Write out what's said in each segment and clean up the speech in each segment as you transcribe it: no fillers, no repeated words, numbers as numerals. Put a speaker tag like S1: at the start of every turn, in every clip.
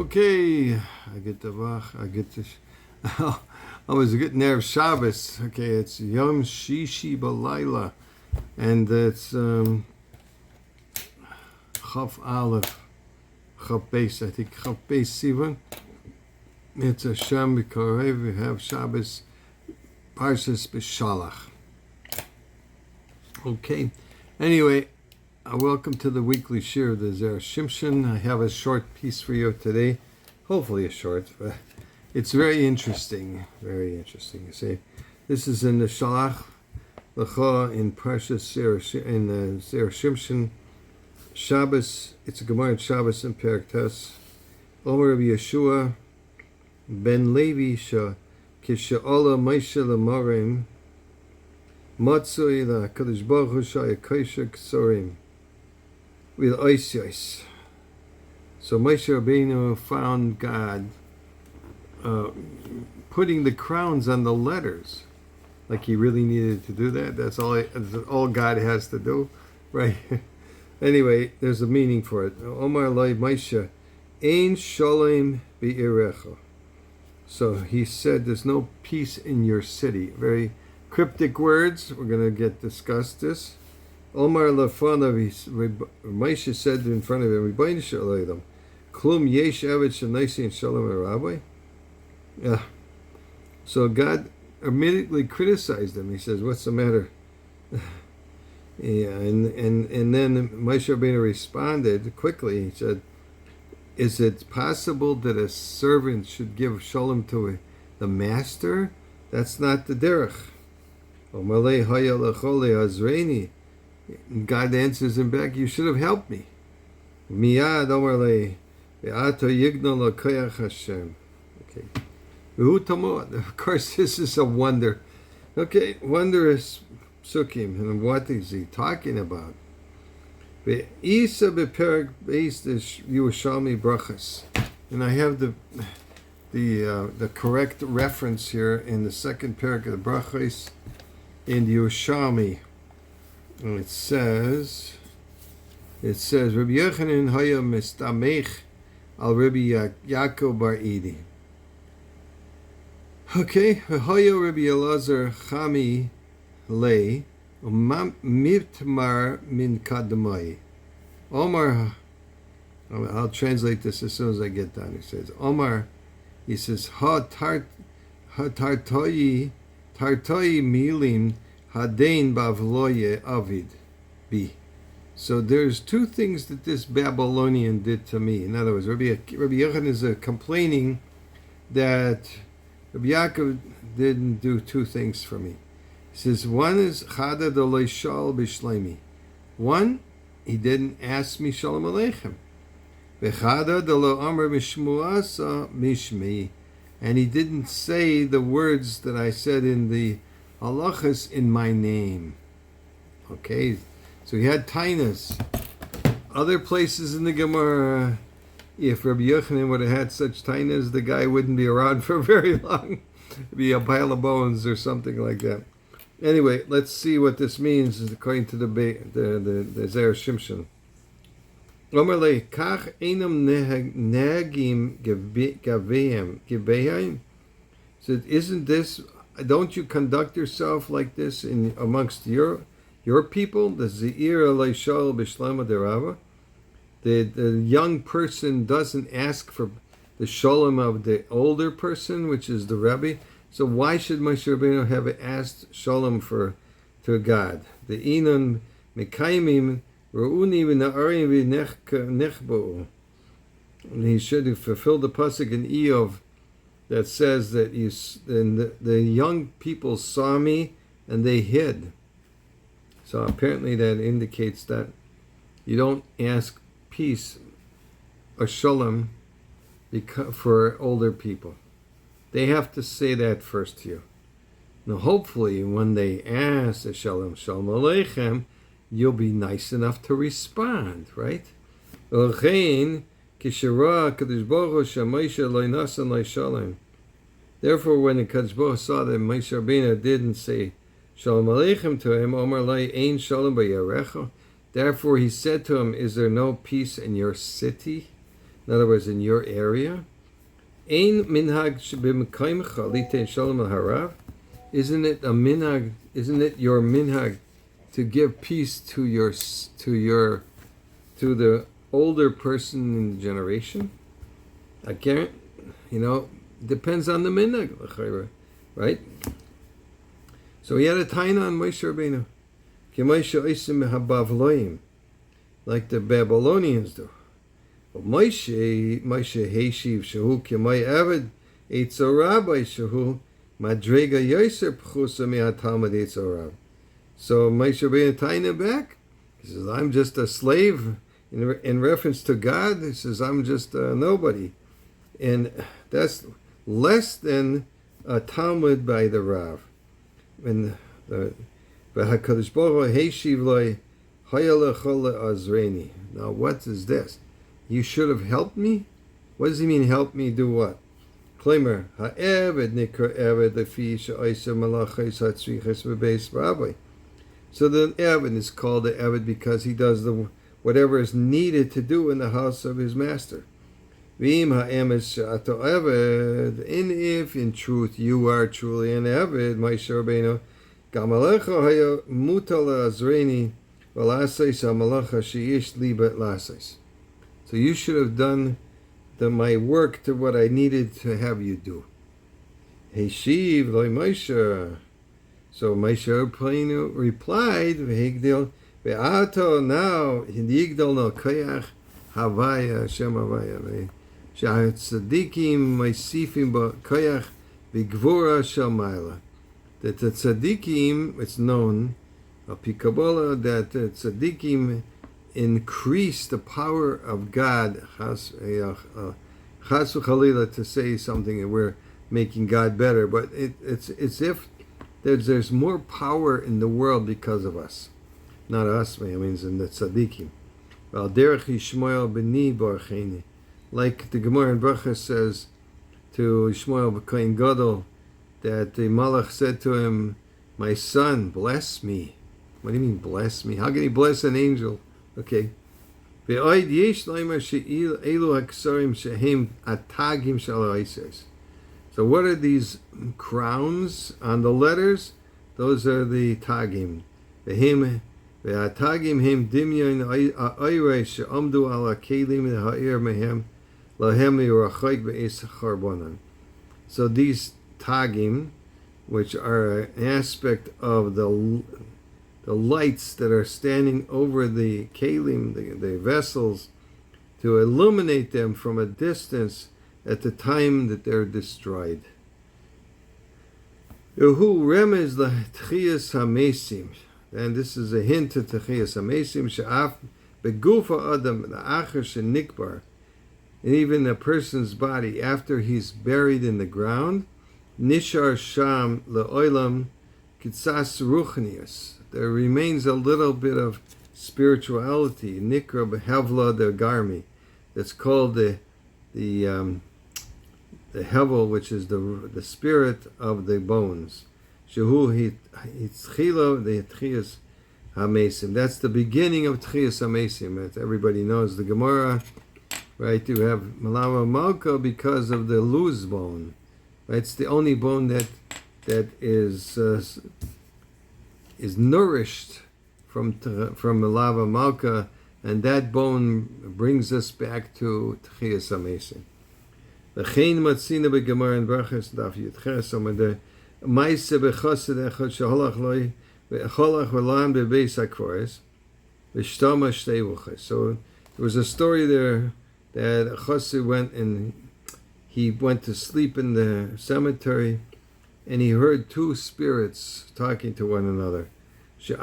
S1: Okay, I get the Vach, I get the. I was getting there of Shabbos. Okay, it's Yom Shishi Balayla, and it's Chaf Aleph, Chaf Beis. I think Chaf Beis Sivan. It's a Shem B'Korev. We have Shabbos Parshas B'Shalach. Okay. Anyway, welcome to the weekly shir of the Zer Shimshon. I have a short piece for you today. Hopefully a short, but it's very interesting. Very interesting. You see, this is in the Shalach L'cha in Parshas in the Zer Shimshon. Shabbos. It's a Gemara in Shabbos and Perek Tes. Omer Rabbi Yeshua ben Levi Kishe'ola Moshe l'Morim Matzui la'Kadosh Baruch Hu shayakosher k'sorim with oisios. So Moshe Rabbeinu found God putting the crowns on the letters, like he really needed to do that. That's all God has to do, right? Anyway, there's a meaning for it. Omar Loi Moshe, Ein Shalom B'irecha. So he said, "There's no peace in your city." Very cryptic words. We're going to discuss this. Omar Lafanav, Moshe said in front of him, "Rebbeinu Shalom, Klum Yesh Eved Shanaisi and Shalom Rabbi." Yeah. So God immediately criticized him. He says, "What's the matter?" Yeah, and then Moshe Rabbeinu responded quickly. He said, "Is it possible that a servant should give shalom to the master? That's not the derech." God answers him back, "You should have helped me." Miyad Omarle, Hashem. Okay. Of course, this is a wonder. Okay, wondrous psukim. And what is he talking about? Isa beperek based is Yerushalmi brachas, and I have the correct reference here in the second parak of the brachas in Yerushalmi. And it says Rabbi Yochanan haya mistamech al Rabbi Yaakov bar Idi. Okay, haya Rabbi Elazar chami lei mitmar min kadmai. Omar, I'll translate this as soon as I get done. He says, Omar, he says, ha tartoyi milim hadein bavloye avid bi. So there's two things that this Babylonian did to me. In other words, Rabbi Yochanan is complaining that Rabbi Yaakov didn't do two things for me. He says, one is Chada de lo shal b'shleimi. One, he didn't ask me shalom aleichem. V'chada de lo amar mishmuasa mishmi. And he didn't say the words that I said in the halachas in my name. Okay, so he had tainas. Other places in the Gemara, if Rabbi Yochanan would have had such tainas, the guy wouldn't be around for very long. It'd be a pile of bones or something like that. Anyway, let's see what this means according to the Zer Shimshon. Omerle kach enam nehagim geveim. Said, isn't this? Don't you conduct yourself like this amongst your people? The zeir leishal b'shlema derava. The young person doesn't ask for the shalom of the older person, which is the Rebbe. So why should Moshe Rabbeinu have asked shalom to God? The inon mekaimim ru'uni v'na'arim v'nechbo. And he should have fulfilled the pasuk in Eov that says that the young people saw me and they hid. So apparently that indicates that you don't ask peace or shalom for older people. They have to say that first to you. Now, hopefully, when they ask the shalom aleichem, you'll be nice enough to respond, right? Therefore, when the Kadosh Baruch Hu saw that Moshe Rabbeinu didn't say shalom aleichem to him, Omar Lai ein shalom b'yarecha. Therefore, he said to him, "Is there no peace in your city?" In other words, in your area. Ein minhag shebimkayimcha litein shalom al harav. Isn't it a minhag? Isn't it your minhag to give peace to the older person in the generation? I can't. Depends on the minhag, right? So he had a taina on Moshe Rabbeinu, Moshe oisim habavloim, like the Babylonians do. But Moshe Heshiv Shahu Kimay Avid Eitzo Rabbi Shahu Madrega Yoser Pchusa Mi'atalmud Eitzo Rab. So Moshe Rabbeinu tying him back. He says, I'm just a slave in reference to God. He says, I'm just a nobody. And that's less than a Talmud by the Rav. And the HaKadosh Baruch Hu Heshiv Loi Hayalech Azreini. Now what is this? You should have helped me? What does he mean, help me do what? Klemer, ha'eved nikra eved lefi she'oiseh malachos hatzrichos bebeis rabbi. So the eved is called the eved because he does whatever is needed to do in the house of his master. V'im ha'emes she'ato eved, and if in truth you are truly an eved, Moshe Rabbeinu, gam alecha haya mutal azreini v'laseis ha'malacha she'ish liba laseis. So you should have done my work to what I needed to have you do. Heshiv loy Moshe. So Moshe Rabbeinu replied, V'higdil, Ve'ato now, Higdil no koyach havaya, Hashem havaya, She'atzadikim meisifim ba koyach v'gvura shel maila. That the tzadikim, it's known, Pi Kabbalah, that the tzadikim increase the power of God, chas v'chalila, to say something and we're making God better, but it's if there's more power in the world because of us, not us. I mean, in the tzaddikim. Well, derech Yishmael b'ni barcheni, like the Gemara in Bracha says to Yishmael b'kohen gadol, that the Malach said to him, "My son, bless me." What do you mean, bless me? How can he bless an angel? Okay. So what are these crowns on the letters? Those are the tagim. So these tagim, which are an aspect of the lights that are standing over the kelim, the vessels, to illuminate them from a distance at the time that they're destroyed. Uhu remez l'tchiyas hamesim, and this is a hint to tchiyas hamesim, she'af begufa adam l'achar shenikbar, and even a person's body after he's buried in the ground, nishar sham le'olam kitzas ruchnius. There remains a little bit of spirituality, nikra behevla de garmi, that's called the hevel, which is the spirit of the bones. Shehu hitzchila the tchias hamesim. That's the beginning of tchias hamesim. Everybody knows the Gemara, right? You have malava malka because of the luz bone. Right? It's the only bone that is nourished from Malava Malka, and that bone brings us back to Tchias HaMesim. V'chein matzina b'Gemara in Brachas Daf Yudches the Maise b'Chassid Echad sheholach loy v'cholach v'lam b'beis hakvoros v'shtama shtei vuches. So there was a story there that a Chassid went to sleep in the cemetery, and he heard two spirits talking to one another. So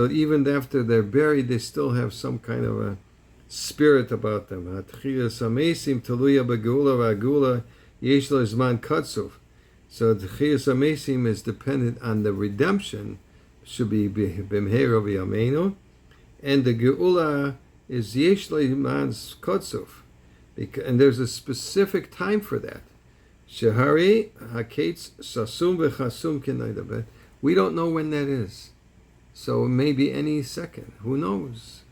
S1: even after they're buried, they still have some kind of a spirit about them. So the Tchiyas HaMesim is dependent on the redemption, should be b'mheira v'yameinu, and the Geula is yesh le'man's kotzuf. And there's a specific time for that. Shehari haketz sasum v'chasum kinaydavet. We don't know when that is. So maybe any second. Who knows?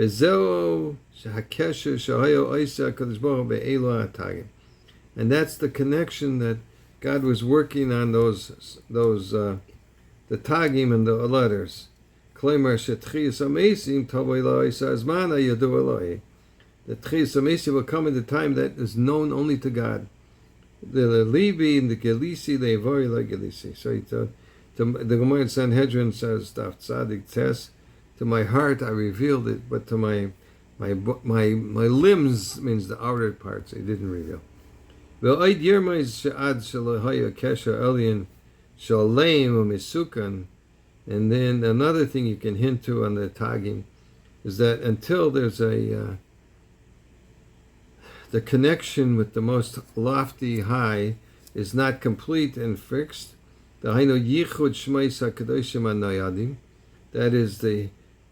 S1: Vezeo hakesher shahayo oisa HaKadosh Baruch Hu be'elo hatagim. And that's the connection that God was working on those the tagim and the letters. Kloimer shetchiyas amesim tavoi la'oisa azmana yadu Eloi. The tchiyas amesim will come in the time that is known only to God. The Levi and the Gelisi, the Evori la Gelisi. So the Gemara in Sanhedrin says, Daf Tzadik Tes, to my heart I revealed it, but to my limbs, means the outer parts, I didn't reveal. Ve'oid yirmais she'ad shalahaya kesha elyon shalem u'misukan. And then another thing you can hint to on the Tagim is that until there's the connection with the most lofty high is not complete and fixed, that is the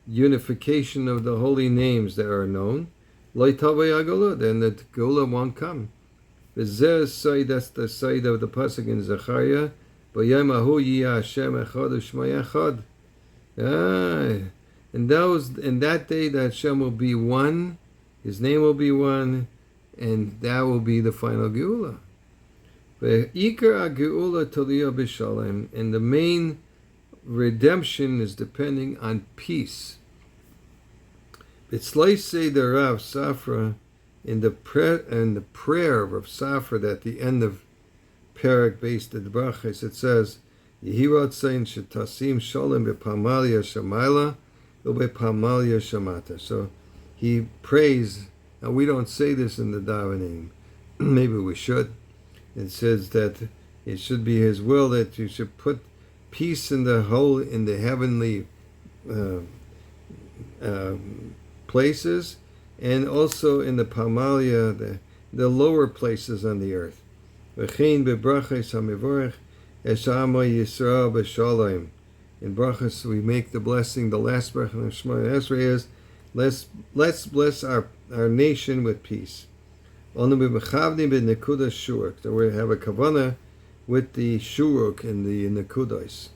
S1: unification of the holy names that are known, then the Geula won't come. That's the side of the pasuk in Zechariah. And that day that Hashem will be one, His name will be one, and that will be the final Geula. And the main redemption is depending on peace. It's like say the Rav Safra in the prayer of Rav Safra at the end of Perek based at the Brachas, it says, Yehirot saying shetasim shalom bepamalia shamayla ubepamalia shamata. So he prays. Now we don't say this in the davening. Maybe we should. It says that it should be His will that you should put peace in the heavenly places, and also in the pamalia, the lower places on the earth. V'chein bebrachos hamivorech es amo Yisrael b'shalom. In brachos we make the blessing. The last bracha of Shema Esrei is, let's bless our nation with peace. Onu b'mechavni b'nekuda shuruk. So we have a kavanah with the shuruk and the nekudos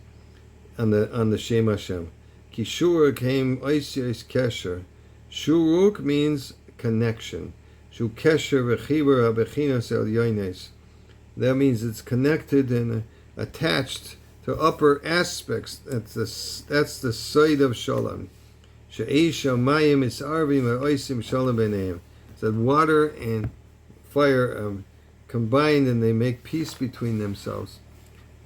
S1: on the Shem Hashem. Ki shuruk heim oisyos kesher. Shuruk means connection. Shu kesher v'chibur habechinos el yoines. That means it's connected and attached to upper aspects. That's the side of shalom. She'eish hamayim isarvim ha'oisim shalom b'neim. So water and fire combined, and they make peace between themselves.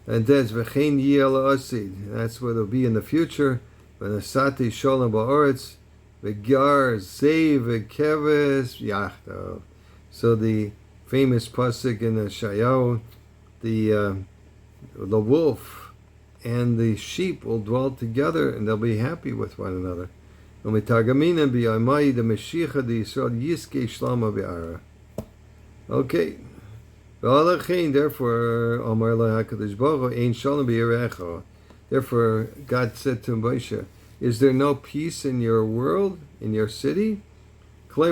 S1: And that's v'chein yiyel osid. That's what it'll be in the future. V'nasati shalom ba'oretz v'gyar zei v'keves yachdav. So the famous pasuk in the Shayahu, the wolf and the sheep will dwell together, and they'll be happy with one another. Okay. Therefore, God said to Moshe, is there no peace in your world, in your city? Why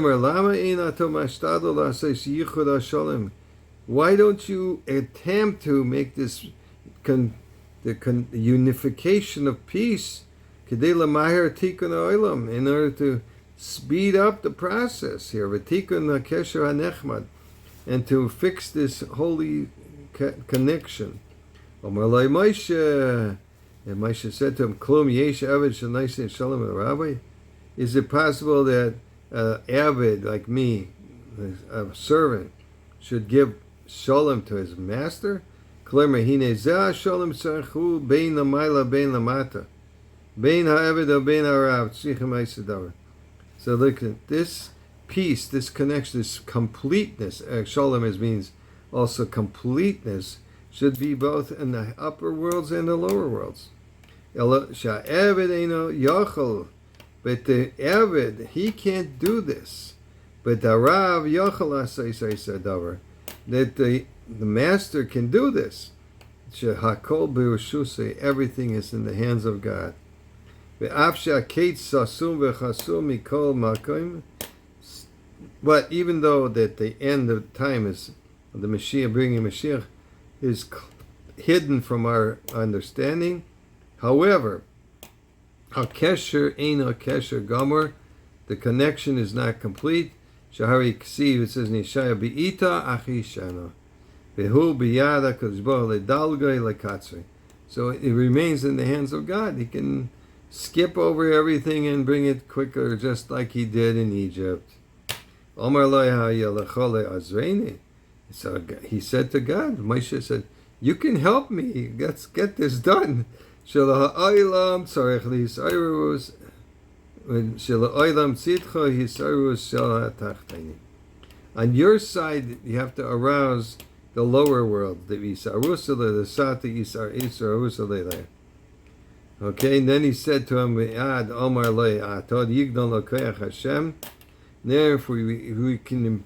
S1: don't you attempt to make this the unification of peace in order to speed up the process here, and to fix this holy connection? And Moshe said to him, is it possible that Avid, like me, a servant, should give shalom to his master? So look, this peace, this connection, this completeness, shalom means also completeness, should be both in the upper worlds and the lower worlds. But the Avid, he can't do this. But the Rav Yochel that the master can do this. Everything is in the hands of God. But even though that the end of time is the Mashiach, bringing Mashiach, is hidden from our understanding, however, HaKesher Ein HaKesher Gomer, The connection is not complete. Shahari Ksiv, it says, Nishaya bi'ita achi shana. Vehu biyada kuzbo ledalgai lekatzri. So it remains in the hands of God. He can skip over everything and bring it quicker, just like he did in Egypt. Omar lo yalechole azreini. So he said to God, Moshe said, you can help me. Let's get this done. Shel ha'olam tzarech li'yisarus. Shel ha'olam tzitcha yisarus shel ha'tachtainim. On your side, you have to arouse the lower world. The yisarusale, the sati yisarusale. Okay, and then he said to him, Ad Omar le atod yigdon lo koyach Hashem. Therefore, we can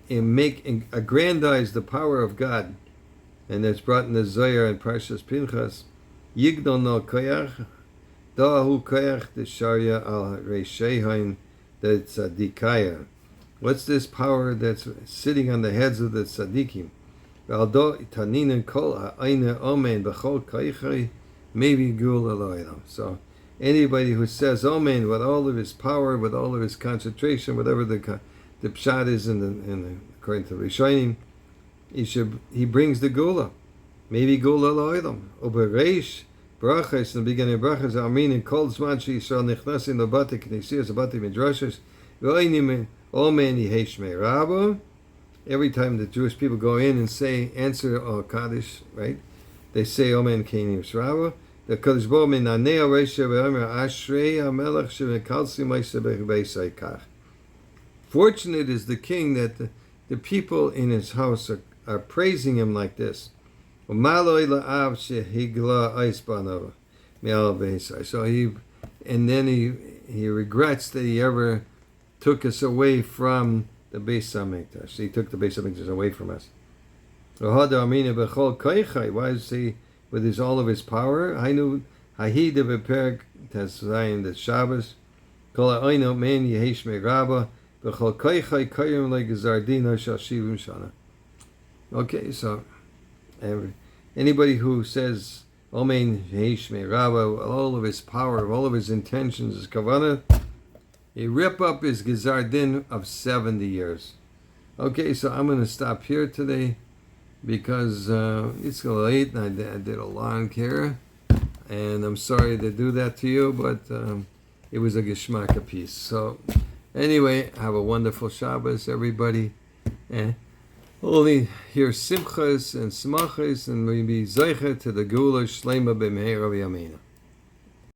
S1: aggrandize the power of God, and that's brought in the Zohar and Parshas Pinchas. Yigdon no koyach, dahu koyach desharya al reishehain the tzadikaya. What's this power that's sitting on the heads of the tzadikim? Aldo taninen kol ha'ayne omen b'chol koychai maybe gul aloylam. So anybody who says Amen with all of his power, with all of his concentration, whatever the pshat is according to Rishonim, he brings the gula. Maybe gula lo'olam. Ubereish brachas, in the beginning of brachas, amin and kol zman she'Yisrael nichnasin l'bati k'nisiyas l'bati midrashas v'oinim Amen yihesh me'rabo. Every time the Jewish people go in and say, answer Kaddish, right? They say Amen Kenim Shrava. The Kaddish Bo min Anei Aresha ve'omer Ashrei HaMelech shemekalsi Moshe b'beisai kach. Fortunate is the king that the people in his house are praising him like this. So he regrets that he ever took us away from the Beis HaMikdash. He took the Beis HaMikdash away from us. Why is he with all of his power? I knew Hahid beperk Tzayin the Shabbos. Kol ha'oino men yehesh me'raba b'chol koichai koyim le'gezardina shal shivim shana. Okay, so anybody who says Omen yehesh me'raba, all of his power, all of his intentions, his kavanah, he rip up his gezardin of 70 years. Okay, so I'm going to stop here today, because it's late and I did a long care, and I'm sorry to do that to you, but it was a geschmacka piece. So anyway, have a wonderful Shabbos, everybody, and only hear simchas and smachas, and maybe zeicha to the gula shlema b'meher of Yamina.